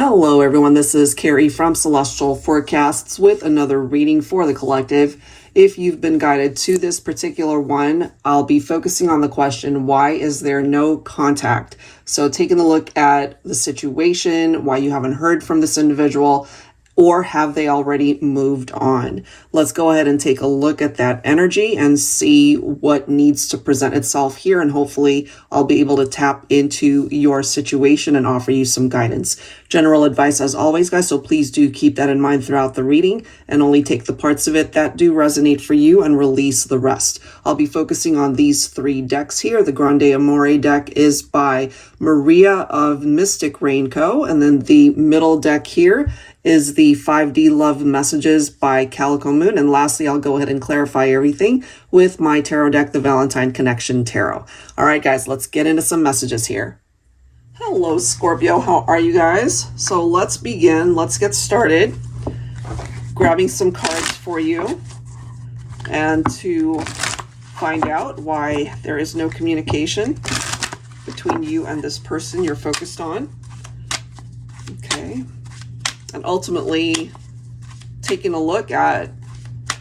Hello everyone, this is Carrie from Celestial Forecasts with another reading for the collective. If you've been guided to this particular one, I'll be focusing on the question, why is there no contact? So taking a look at the situation, why you haven't heard from this individual, or have they already moved on? Let's go ahead and take a look at that energy and see what needs to present itself here. And hopefully I'll be able to tap into your situation and offer you some guidance. General advice as always, guys, so please do keep that in mind throughout the reading and only take the parts of it that do resonate for you and release the rest. I'll be focusing on these three decks here. The Grande Amore deck is by Maria of Mystic Rainco, and then the middle deck here is the 5D Love Messages by Calico Moon. And lastly, I'll go ahead and clarify everything with my tarot deck, the Valentine Connection Tarot. All right, guys, let's get into some messages here. Hello, Scorpio. How are you guys? So let's begin. Let's get started. Grabbing some cards for you and to find out why there is no communication between you and this person you're focused on. Okay. And ultimately taking a look at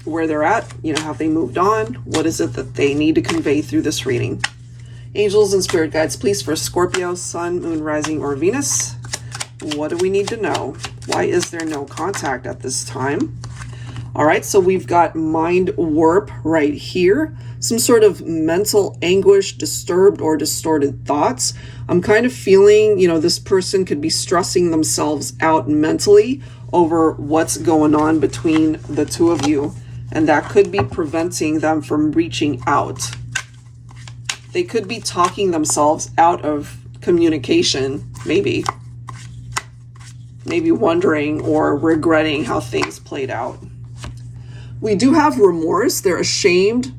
where they're at, have they moved on? What is it that they need to convey through this reading? Angels and spirit guides, please, for Scorpio, Sun, Moon, Rising, or Venus. What do we need to know? Why is there no contact at this time? All right, so we've got mind warp right here. Some sort of mental anguish, disturbed or distorted thoughts. I'm kind of feeling, this person could be stressing themselves out mentally over what's going on between the two of you. And that could be preventing them from reaching out. They could be talking themselves out of communication, maybe. Maybe wondering or regretting how things played out. We do have remorse. They're ashamed,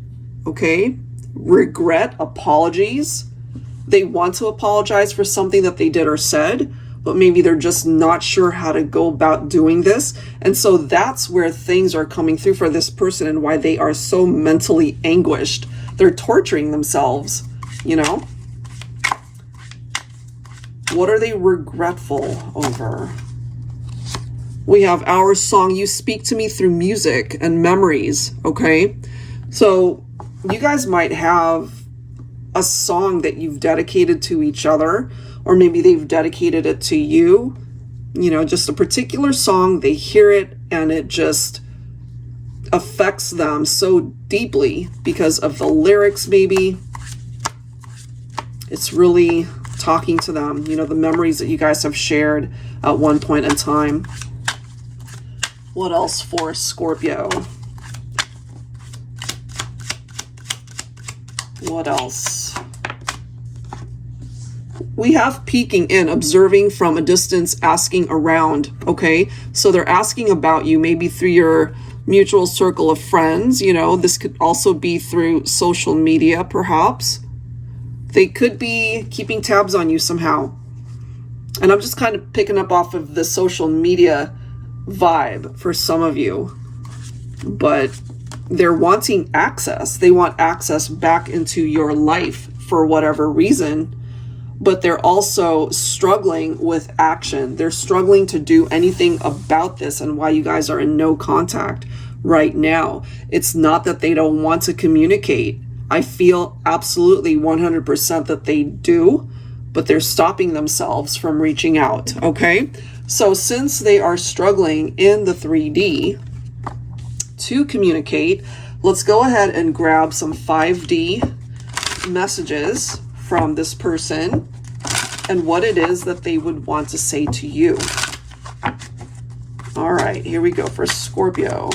okay? Regret, apologies. They want to apologize for something that they did or said, but maybe they're just not sure how to go about doing this. And so that's where things are coming through for this person and why they are so mentally anguished. They're torturing themselves, What are they regretful over? We have our song, You Speak to Me Through Music and Memories, okay? So you guys might have a song that you've dedicated to each other, or maybe they've dedicated it to you, just a particular song. They hear it and it just affects them so deeply because of the lyrics, maybe. It's really talking to them, the memories that you guys have shared at one point in time. What else for Scorpio? What else? We have peeking in, observing from a distance, asking around, okay? So they're asking about you, maybe through your mutual circle of friends, this could also be through social media, perhaps. They could be keeping tabs on you somehow. And I'm just kind of picking up off of the social media vibe for some of you, but they're wanting access. They want access back into your life for whatever reason, but they're also struggling with action. They're struggling to do anything about this and why you guys are in no contact right now. It's not that they don't want to communicate. I feel absolutely 100% that they do, but they're stopping themselves from reaching out, okay? So since they are struggling in the 3D to communicate, let's go ahead and grab some 5D messages from this person and what it is that they would want to say to you. All right, here we go for Scorpio.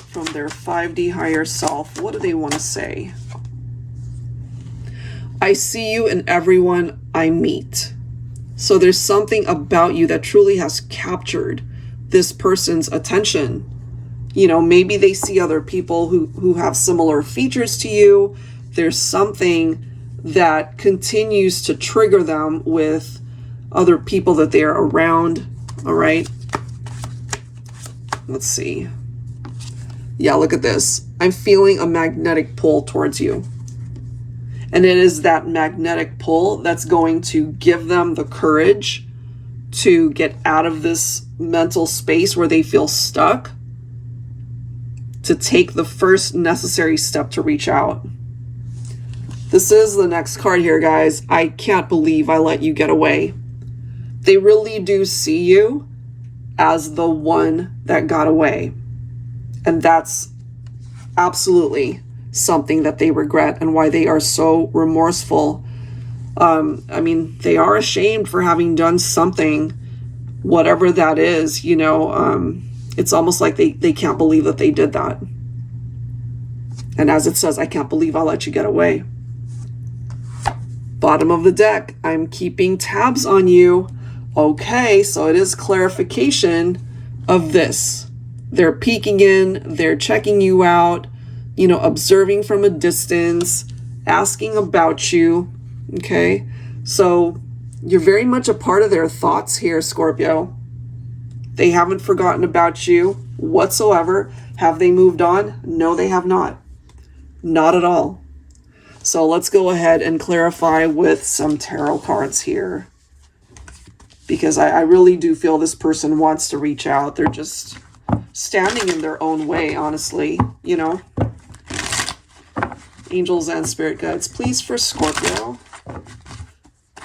From their 5D higher self, what do they want to say? I see you in everyone I meet. So there's something about you that truly has captured this person's attention. Maybe they see other people who have similar features to you. There's something that continues to trigger them with other people that they're around. All right. Let's see. Yeah, look at this. I'm feeling a magnetic pull towards you. And it is that magnetic pull that's going to give them the courage to get out of this mental space where they feel stuck, to take the first necessary step to reach out. This is the next card here, guys. I can't believe I let you get away. They really do see you as the one that got away. And that's absolutely something that they regret and why they are so remorseful. I mean, they are ashamed for having done something, whatever that is, you know. It's almost like they can't believe that they did that. And as it says, I can't believe I let you get away. Bottom of the deck, I'm keeping tabs on you. Okay, so it is clarification of this. They're peeking in, they're checking you out, you know, observing from a distance, asking about you. Okay, so you're very much a part of their thoughts here, Scorpio. They haven't forgotten about you whatsoever. Have they moved on? No, they have not. Not at all. So let's go ahead and clarify with some tarot cards here, because I really do feel this person wants to reach out. They're just standing in their own way, honestly, you know. Angels and spirit guides, please, for Scorpio.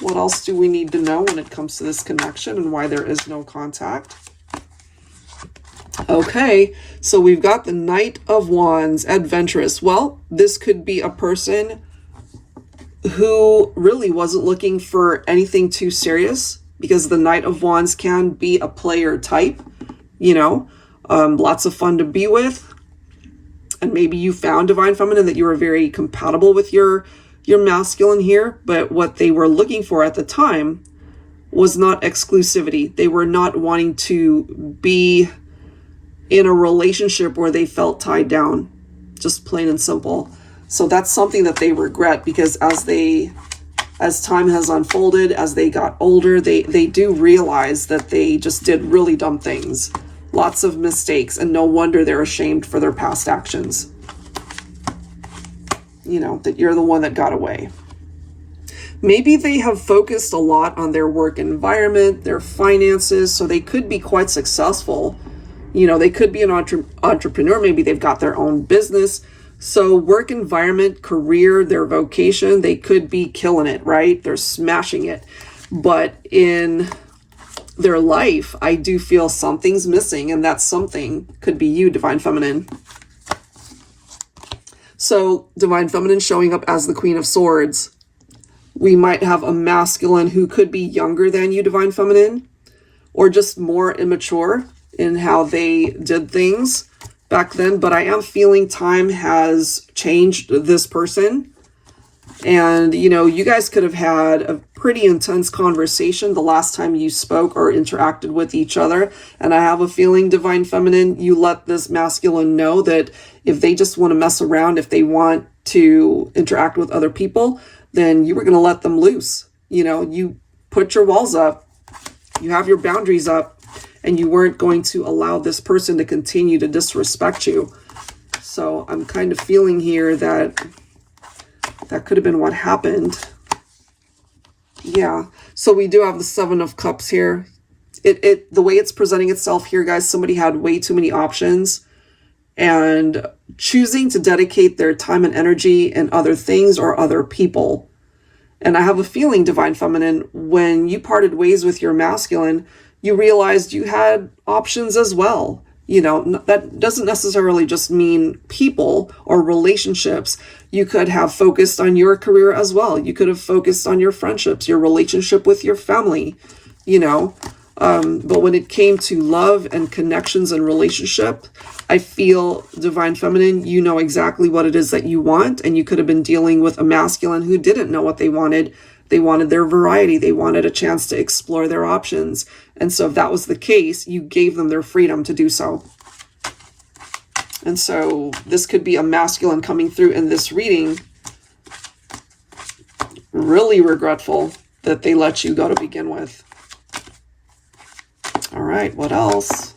What else do we need to know when it comes to this connection and why there is no contact? Okay, so we've got the Knight of Wands, adventurous. Well, this could be a person who really wasn't looking for anything too serious, because the Knight of Wands can be a player type, you know, lots of fun to be with. And maybe you found Divine Feminine that you were very compatible with your masculine here, but what they were looking for at the time was not exclusivity. They were not wanting to be in a relationship where they felt tied down, just plain and simple. So that's something that they regret, because as time has unfolded, as they got older, they do realize that they just did really dumb things, lots of mistakes, and no wonder they're ashamed for their past actions. You know, that you're the one that got away. Maybe they have focused a lot on their work environment, their finances, so they could be quite successful. You know, they could be an entrepreneur. Maybe they've got their own business. So work environment, career, their vocation, they could be killing it, right? They're smashing it. But in their life, I do feel something's missing, and that something could be you, Divine Feminine. So Divine Feminine showing up as the Queen of Swords. We might have a masculine who could be younger than you, Divine Feminine, or just more immature in how they did things back then. But I am feeling time has changed this person. And, you know, you guys could have had a pretty intense conversation the last time you spoke or interacted with each other. And I have a feeling, Divine Feminine, you let this masculine know that if they just want to mess around, if they want to interact with other people, then you were going to let them loose. You know, you put your walls up, you have your boundaries up, and you weren't going to allow this person to continue to disrespect you. So I'm kind of feeling here that that could have been what happened. Yeah. So we do have the Seven of Cups here. The way it's presenting itself here, guys, somebody had way too many options and choosing to dedicate their time and energy in other things or other people. And I have a feeling, Divine Feminine, when you parted ways with your masculine, you realized you had options as well. You know, that doesn't necessarily just mean people or relationships. You could have focused on your career as well. You could have focused on your friendships, your relationship with your family, you know. But when it came to love and connections and relationship, I feel, Divine Feminine, you know exactly what it is that you want. And you could have been dealing with a masculine who didn't know what they wanted. They wanted their variety. They wanted a chance to explore their options. And so if that was the case, you gave them their freedom to do so. And so this could be a masculine coming through in this reading, really regretful that they let you go to begin with. All right, what else?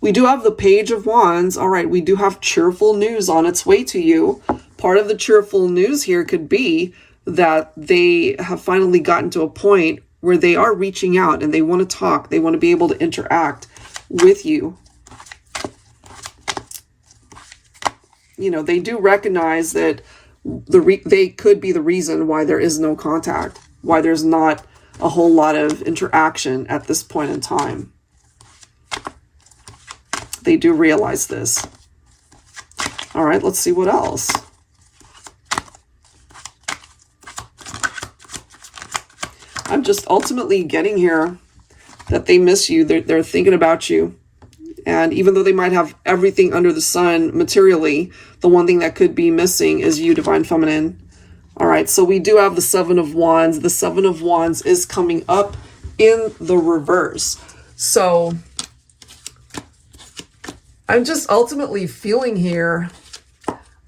We do have the Page of Wands. All right, we do have cheerful news on its way to you. part of the cheerful news here could be that they have finally gotten to a point where they are reaching out and they want to talk. They want to be able to interact with you. You know, they do recognize that they could be the reason why there is no contact, why there's not a whole lot of interaction at this point in time. They do realize this. All right, let's see what else. I'm just ultimately getting here that they miss you. They're thinking about you. And even though they might have everything under the sun materially, the one thing that could be missing is you, Divine Feminine. All right, so we do have the Seven of Wands. The Seven of Wands is coming up in the reverse. So I'm just ultimately feeling here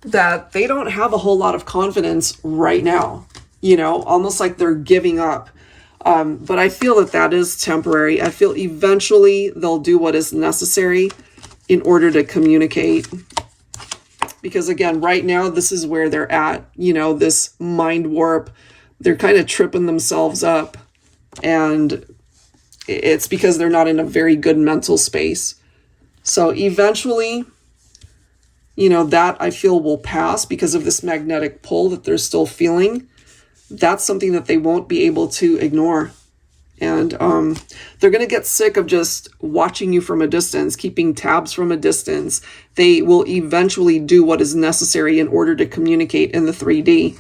that they don't have a whole lot of confidence right now, you know, almost like they're giving up. But I feel that that is temporary. I feel eventually they'll do what is necessary in order to communicate. Because again, right now, this is where they're at, you know, this mind warp. They're kind of tripping themselves up. And it's because they're not in a very good mental space. So eventually, you know, that I feel will pass because of this magnetic pull that they're still feeling. That's something that they won't be able to ignore. And they're going to get sick of just watching you from a distance, keeping tabs from a distance. They will eventually do what is necessary in order to communicate in the 3D.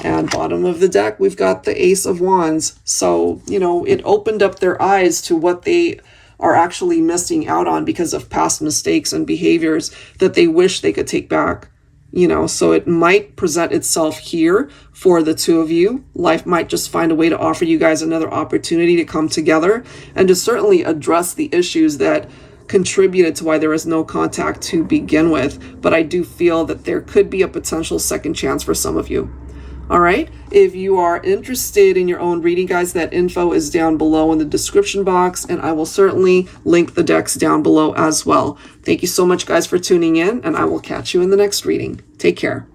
And bottom of the deck, we've got the Ace of Wands. So, you know, it opened up their eyes to what they are actually missing out on because of past mistakes and behaviors that they wish they could take back. You know, so it might present itself here for the two of you. Life might just find a way to offer you guys another opportunity to come together and to certainly address the issues that contributed to why there is no contact to begin with. But I do feel that there could be a potential second chance for some of you. All right. If you are interested in your own reading, guys, that info is down below in the description box, and I will certainly link the decks down below as well. Thank you so much, guys, for tuning in, and I will catch you in the next reading. Take care.